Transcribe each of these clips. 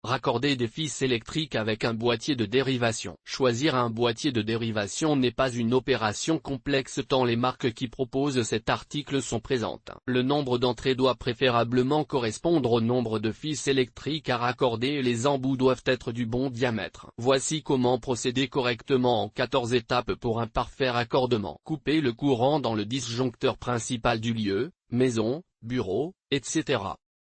Raccorder des fils électriques avec un boîtier de dérivation. Choisir un boîtier de dérivation n'est pas une opération complexe tant les marques qui proposent cet article sont présentes. Le nombre d'entrées doit préférablement correspondre au nombre de fils électriques à raccorder et les embouts doivent être du bon diamètre. Voici comment procéder correctement en 14 étapes pour un parfait raccordement. Coupez le courant dans le disjoncteur principal du lieu, maison, bureau, etc.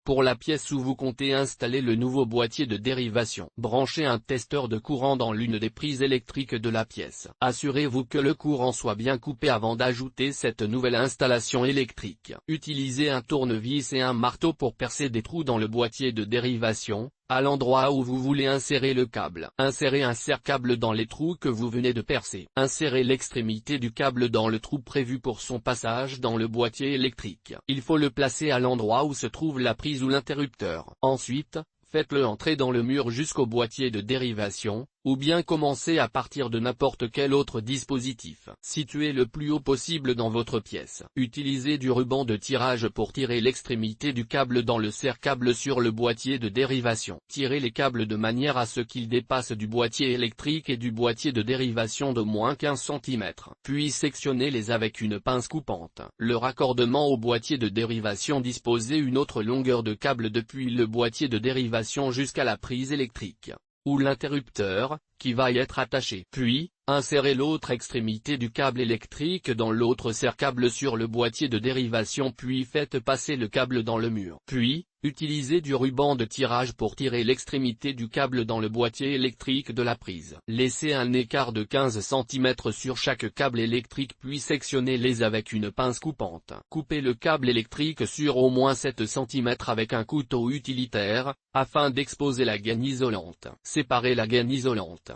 Pour la pièce où vous comptez installer le nouveau boîtier de dérivation. Branchez un testeur de courant dans l'une des prises électriques de la pièce. Assurez-vous que le courant soit bien coupé avant d'ajouter cette nouvelle installation électrique. Utilisez un tournevis et un marteau pour percer des trous dans le boîtier de dérivation, à l'endroit où vous voulez insérer le câble. Insérez un serre-câble dans les trous que vous venez de percer. Insérez l'extrémité du câble dans le trou prévu pour son passage dans le boîtier électrique. Il faut le placer à l'endroit où se trouve la prise ou l'interrupteur. Ensuite, faites-le entrer dans le mur jusqu'au boîtier de dérivation, ou bien commencez à partir de n'importe quel autre dispositif. Situez le plus haut possible dans votre pièce. Utilisez du ruban de tirage pour tirer l'extrémité du câble dans le serre-câble sur le boîtier de dérivation. Tirez les câbles de manière à ce qu'ils dépassent du boîtier électrique et du boîtier de dérivation d'au moins 15 cm. Puis sectionnez-les avec une pince coupante. Le raccordement au boîtier de dérivation. Disposez une autre longueur de câble depuis le boîtier de dérivation jusqu'à la prise électrique ou l'interrupteur, qui va y être attaché. Puis, insérez l'autre extrémité du câble électrique dans l'autre serre-câble sur le boîtier de dérivation puis faites passer le câble dans le mur. Puis, utilisez du ruban de tirage pour tirer l'extrémité du câble dans le boîtier électrique de la prise. Laissez un écart de 15 cm sur chaque câble électrique puis sectionnez-les avec une pince coupante. Coupez le câble électrique sur au moins 7 cm avec un couteau utilitaire, afin d'exposer la gaine isolante. Séparez la gaine isolante.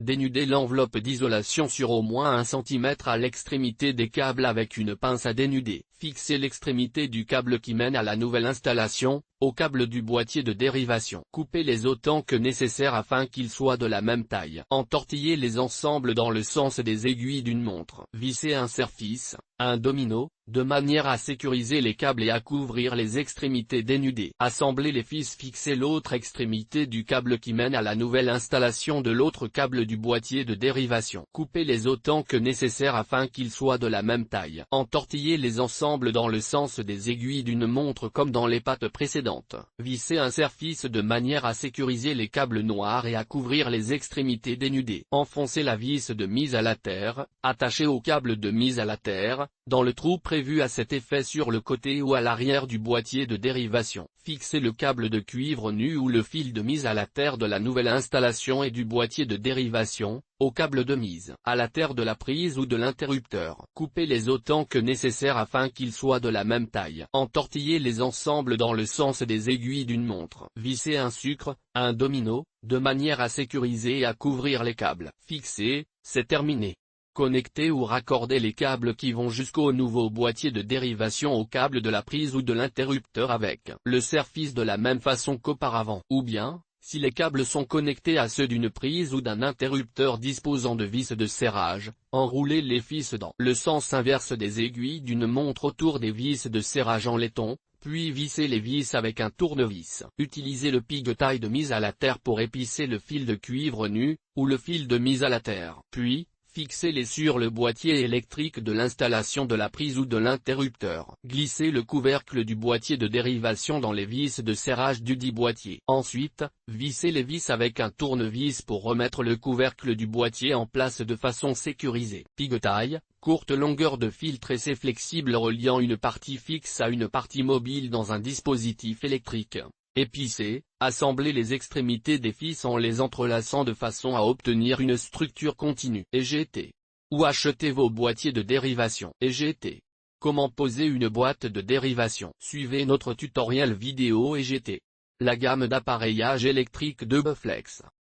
Dénudez l'enveloppe d'isolation sur au moins 1 cm à l'extrémité des câbles avec une pince à dénuder. Fixez l'extrémité du câble qui mène à la nouvelle installation, au câble du boîtier de dérivation. Coupez-les autant que nécessaire afin qu'ils soient de la même taille. Entortillez-les ensemble dans le sens des aiguilles d'une montre. Vissez un serre-fils, un domino, de manière à sécuriser les câbles et à couvrir les extrémités dénudées. Assemblez les fils. Fixez l'autre extrémité du câble qui mène à la nouvelle installation de l'autre câble du boîtier de dérivation. Coupez-les autant que nécessaire afin qu'ils soient de la même taille. Entortillez-les ensemble dans le sens des aiguilles d'une montre comme dans les pattes précédentes. Vissez un serre-fils de manière à sécuriser les câbles noirs et à couvrir les extrémités dénudées. Enfoncez la vis de mise à la terre, attachée au câble de mise à la terre, dans le trou prévu à cet effet sur le côté ou à l'arrière du boîtier de dérivation. Fixez le câble de cuivre nu ou le fil de mise à la terre de la nouvelle installation et du boîtier de dérivation, au câble de mise à la terre de la prise ou de l'interrupteur. Coupez-les autant que nécessaire afin qu'ils soient de la même taille. Entortillez-les ensemble dans le sens des aiguilles d'une montre. Vissez un sucre, un domino, de manière à sécuriser et à couvrir les câbles. Fixez, c'est terminé. Connectez ou raccordez les câbles qui vont jusqu'au nouveau boîtier de dérivation au câble de la prise ou de l'interrupteur avec le serre-fils de la même façon qu'auparavant. Ou bien, si les câbles sont connectés à ceux d'une prise ou d'un interrupteur disposant de vis de serrage, enroulez les fils dans le sens inverse des aiguilles d'une montre autour des vis de serrage en laiton, puis vissez les vis avec un tournevis. Utilisez le pigtail de mise à la terre pour épicer le fil de cuivre nu, ou le fil de mise à la terre. Puis, fixez-les sur le boîtier électrique de l'installation de la prise ou de l'interrupteur. Glissez le couvercle du boîtier de dérivation dans les vis de serrage dudit boîtier. Ensuite, vissez les vis avec un tournevis pour remettre le couvercle du boîtier en place de façon sécurisée. Pigtail, courte longueur de fil tressé flexible reliant une partie fixe à une partie mobile dans un dispositif électrique. Épicez, assemblez les extrémités des fils en les entrelaçant de façon à obtenir une structure continue. EGT. Ou achetez vos boîtiers de dérivation. EGT. Comment poser une boîte de dérivation. Suivez notre tutoriel vidéo EGT. La gamme d'appareillage électrique de Boflex.